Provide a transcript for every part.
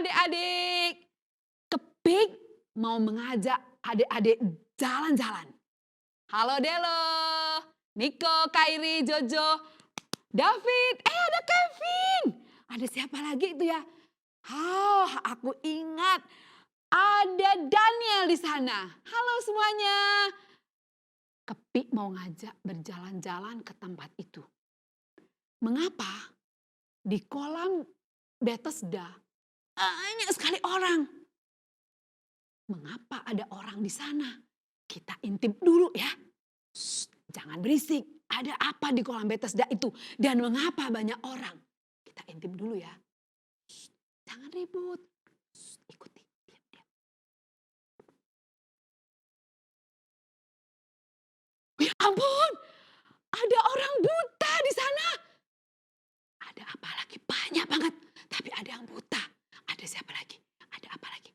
adik-adik. Kepik mau mengajak adik-adik jalan-jalan. Halo Delo, Niko, Kairi, Jojo, David. Ada Kevin. Ada siapa lagi itu ya? Aku ingat. Ada Daniel di sana. Halo semuanya. Kepik mau ngajak berjalan-jalan ke tempat itu. Mengapa? Di kolam Bethesda banyak sekali orang. Mengapa ada orang di sana? Kita intip dulu ya. Jangan berisik. Ada apa di kolam Bethesda itu? Dan mengapa banyak orang? Kita intip dulu ya. Jangan ribut. Ikuti. Diam-diam. Ya ampun. Ada orang buta di sana. Ada apa lagi? Banyak banget. Tapi ada yang buta. Ada siapa lagi? Ada apa lagi?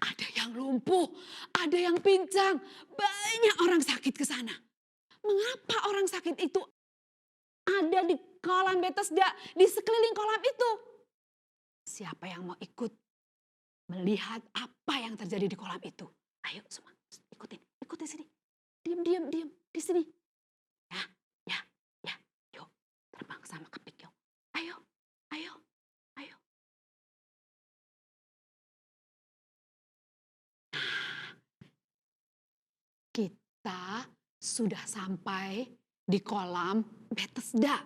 Ada yang lumpuh, ada yang pincang. Banyak orang sakit ke sana. Mengapa orang sakit itu ada di kolam Bethesda, di sekeliling kolam itu? Siapa yang mau ikut melihat apa yang terjadi di kolam itu? Ayo semua, ikutin sini. Diam, di sini. Ya, yuk terbang sama Kepik yuk. Ayo. Kita sudah sampai di kolam Bethesda.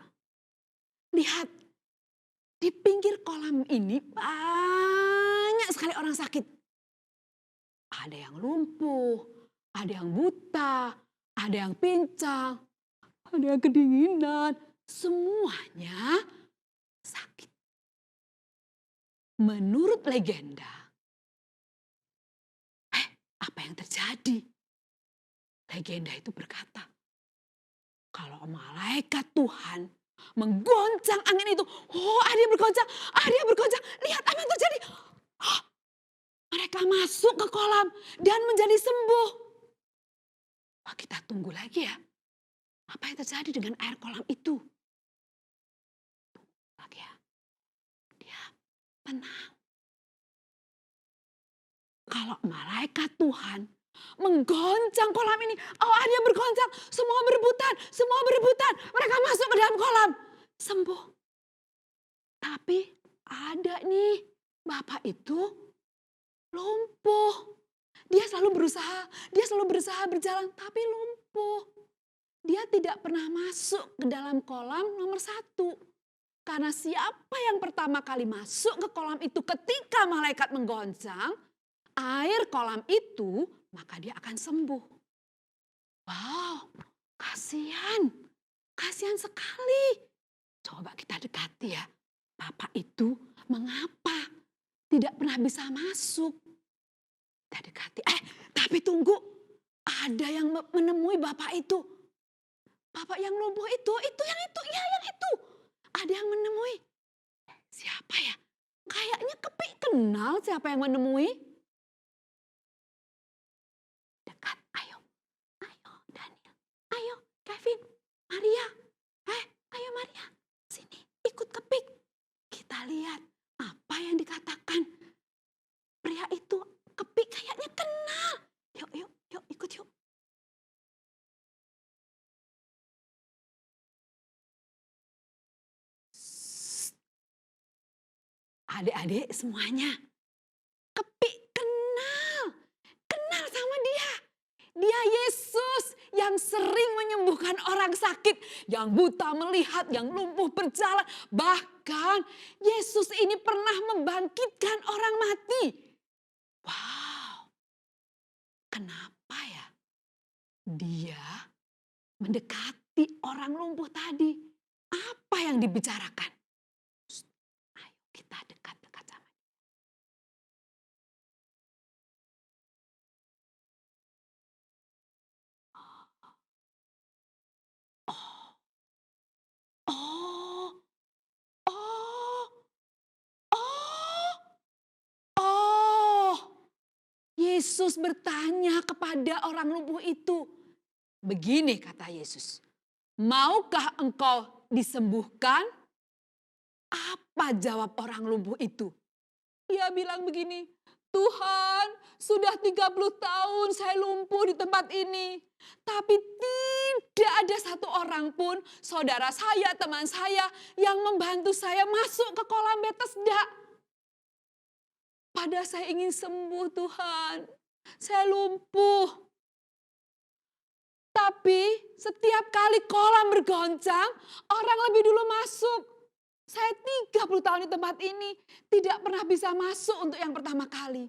Lihat, di pinggir kolam ini banyak sekali orang sakit. Ada yang lumpuh, ada yang buta, ada yang pincang, ada yang kedinginan. Semuanya sakit. Menurut legenda, apa yang terjadi? Legenda itu berkata, kalau malaikat Tuhan menggoncang angin itu. Dia bergoncang. Lihat apa yang terjadi. Mereka masuk ke kolam dan menjadi sembuh. Kita tunggu lagi ya. Apa yang terjadi dengan air kolam itu? Lagi ya. Dia tenang. Kalau malaikat Tuhan menggoncang kolam ini. Dia bergoncang. Semua berebutan. Mereka masuk ke dalam kolam. Sembuh. Tapi ada nih. Bapak itu lumpuh. Dia selalu berusaha berjalan. Tapi lumpuh. Dia tidak pernah masuk ke dalam kolam nomor 1. Karena siapa yang pertama kali masuk ke kolam itu ketika malaikat menggoncang air kolam itu, maka dia akan sembuh. Wow, kasihan sekali. Coba kita dekati ya. Bapak itu mengapa tidak pernah bisa masuk? Kita dekati. Tapi tunggu. Ada yang menemui Bapak itu. Bapak yang lumpuh itu. Yang itu. Ada yang menemui. Siapa ya? Kayaknya Kepik kenal siapa yang menemui. Kevin, Maria, ayo Maria, sini ikut Kepik. Kita lihat apa yang dikatakan. Pria itu Kepik kayaknya kenal. Yuk, ikut yuk. Adik-adik semuanya, Kepik kenal sama dia. Dia Yesus yang sering menyembuhkan orang sakit, yang buta melihat, yang lumpuh berjalan. Bahkan Yesus ini pernah membangkitkan orang mati. Wow, kenapa ya dia mendekati orang lumpuh tadi? Apa yang dibicarakan? Ayo kita dekat-dekat sama dia. Yesus bertanya kepada orang lumpuh itu. Begini kata Yesus, maukah engkau disembuhkan? Apa jawab orang lumpuh itu? Ia bilang begini, Tuhan, sudah 30 tahun saya lumpuh di tempat ini. Tapi tidak ada satu orang pun, saudara saya, teman saya, yang membantu saya masuk ke kolam Betesda. Padahal saya ingin sembuh, Tuhan. Saya lumpuh. Tapi setiap kali kolam bergoncang, orang lebih dulu masuk. Saya 30 tahun di tempat ini tidak pernah bisa masuk untuk yang pertama kali.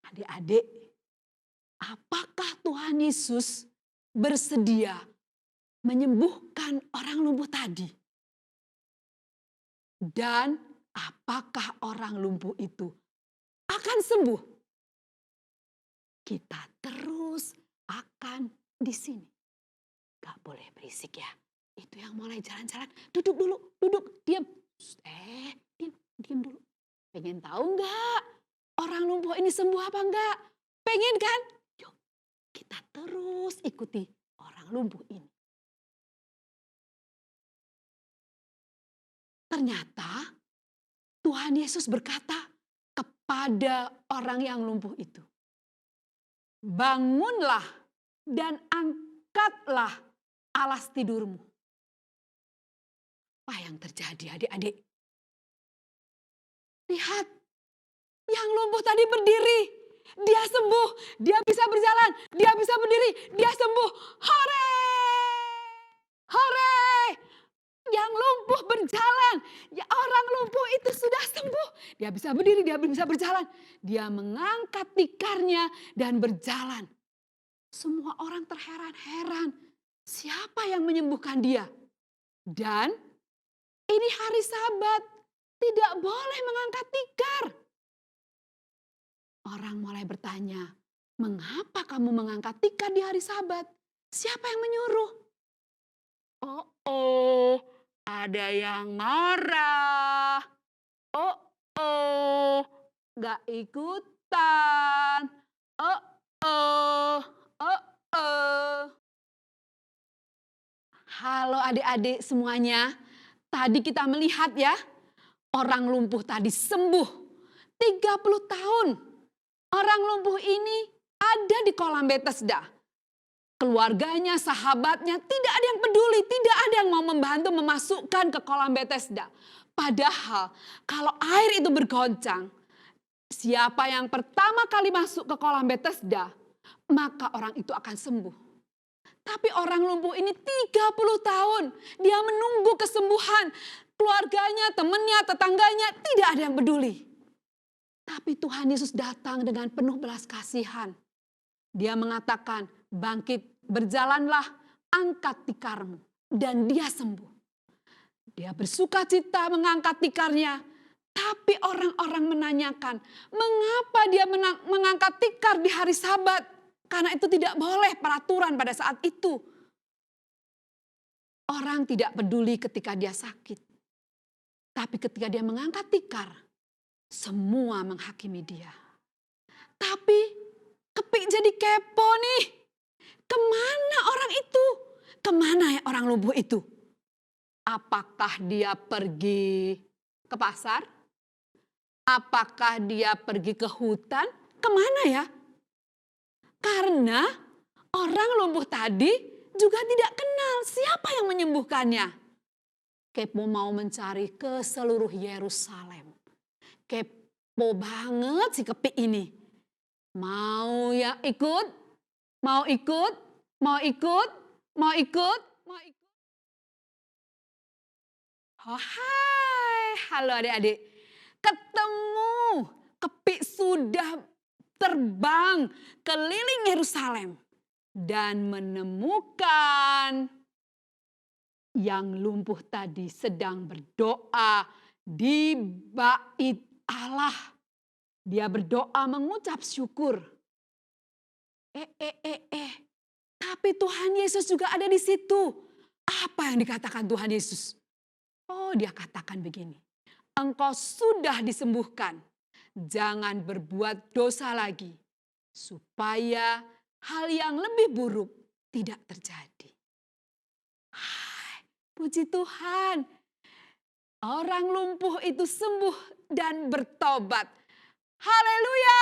Adik-adik, apakah Tuhan Yesus bersedia menyembuhkan orang lumpuh tadi? Dan apakah orang lumpuh itu akan sembuh? Kita terus akan di sini. Gak boleh berisik ya. Itu yang mulai jalan-jalan. Duduk dulu, duduk, diam. Diam dulu. Pengen tahu nggak orang lumpuh ini sembuh apa enggak? Pengen kan? Yuk, kita terus ikuti orang lumpuh ini. Ternyata Tuhan Yesus berkata kepada orang yang lumpuh itu, bangunlah dan angkatlah alas tidurmu. Apa yang terjadi adik-adik? Lihat, yang lumpuh tadi berdiri. Dia sembuh, dia bisa berjalan, dia bisa berdiri, dia sembuh. Hore! Hore! Yang lumpuh berjalan. Ya, orang lumpuh itu sudah sembuh. Dia bisa berdiri, dia bisa berjalan. Dia mengangkat tikarnya dan berjalan. Semua orang terheran-heran. Siapa yang menyembuhkan dia? Dan ini hari Sabat. Tidak boleh mengangkat tikar. Orang mulai bertanya, mengapa kamu mengangkat tikar di hari Sabat? Siapa yang menyuruh? Oh, ada yang marah. Gak ikutan. Halo adik-adik semuanya. Tadi kita melihat ya, orang lumpuh tadi sembuh. 30 tahun. Orang lumpuh ini ada di kolam Betesda. Keluarganya, sahabatnya, tidak ada yang peduli, tidak ada yang mau membantu memasukkan ke kolam Betesda. Padahal kalau air itu bergoncang, siapa yang pertama kali masuk ke kolam Betesda, maka orang itu akan sembuh. Tapi orang lumpuh ini 30 tahun, dia menunggu kesembuhan. Keluarganya, temannya, tetangganya, tidak ada yang peduli. Tapi Tuhan Yesus datang dengan penuh belas kasihan. Dia mengatakan, bangkit, berjalanlah, angkat tikarmu. Dan dia sembuh. Dia bersuka cita mengangkat tikarnya. Tapi orang-orang menanyakan, mengapa dia mengangkat tikar di hari Sabat? Karena itu tidak boleh peraturan pada saat itu. Orang tidak peduli ketika dia sakit. Tapi ketika dia mengangkat tikar, semua menghakimi dia. Tapi Kepik jadi kepo nih. Kemana orang itu? Kemana ya orang lumpuh itu? Apakah dia pergi ke pasar? Apakah dia pergi ke hutan? Kemana ya? Karena orang lumpuh tadi juga tidak kenal siapa yang menyembuhkannya. Kepo mau mencari ke seluruh Yerusalem. Kepo banget si Kepik ini. Mau ya ikut? Mau ikut? Mau ikut? Mau ikut? Mau ikut? Oh, hai, halo adik-adik. Ketemu, Kepik sudah terbang keliling Yerusalem dan menemukan yang lumpuh tadi sedang berdoa di bait Allah. Dia berdoa mengucap syukur. Tapi Tuhan Yesus juga ada di situ. Apa yang dikatakan Tuhan Yesus? Oh, dia katakan begini. Engkau sudah disembuhkan. Jangan berbuat dosa lagi. Supaya hal yang lebih buruk tidak terjadi. Puji Tuhan. Orang lumpuh itu sembuh dan bertobat. Haleluya.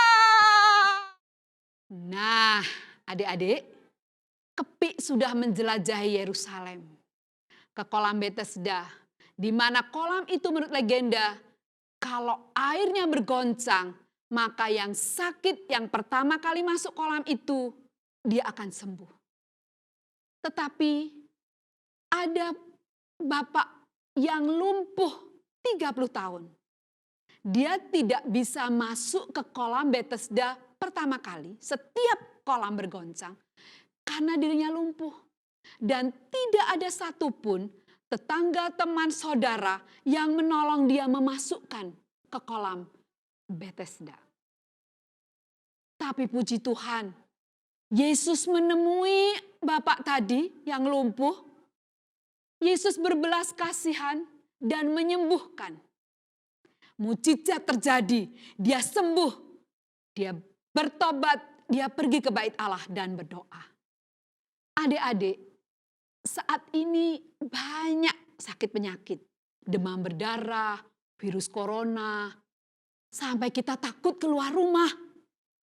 Nah, adik-adik, Kepik sudah menjelajahi Yerusalem ke kolam Betesda, di mana kolam itu menurut legenda, kalau airnya bergoncang, maka yang sakit yang pertama kali masuk kolam itu, dia akan sembuh. Tetapi ada bapak yang lumpuh 30 tahun. Dia tidak bisa masuk ke kolam Betesda pertama kali, setiap kolam bergoncang, karena dirinya lumpuh. Dan tidak ada satupun tetangga, teman, saudara yang menolong dia memasukkan ke kolam Betesda. Tapi puji Tuhan, Yesus menemui bapak tadi yang lumpuh. Yesus berbelas kasihan dan menyembuhkan. Mujizat terjadi, dia sembuh, dia bertobat, dia pergi ke bait Allah dan berdoa. Adik-adik, saat ini banyak sakit penyakit, demam berdarah, virus corona, sampai kita takut keluar rumah.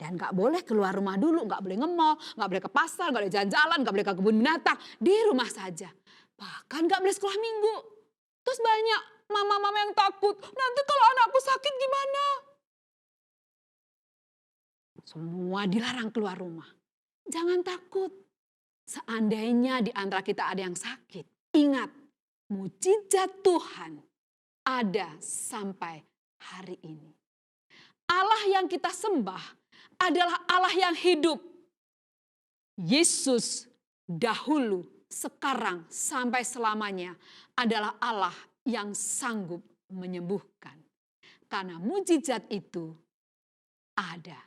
Dan gak boleh keluar rumah dulu, gak boleh nge-mall, gak boleh ke pasar, gak boleh jalan-jalan, gak boleh ke kebun binatang, di rumah saja. Bahkan gak boleh sekolah minggu. Terus banyak mama-mama yang takut, nanti kalau anakku sakit gimana? Semua dilarang keluar rumah. Jangan takut. Seandainya di antara kita ada yang sakit, ingat, mujizat Tuhan ada sampai hari ini. Allah yang kita sembah adalah Allah yang hidup. Yesus dahulu, sekarang, sampai selamanya adalah Allah yang sanggup menyembuhkan. Karena mujizat itu ada.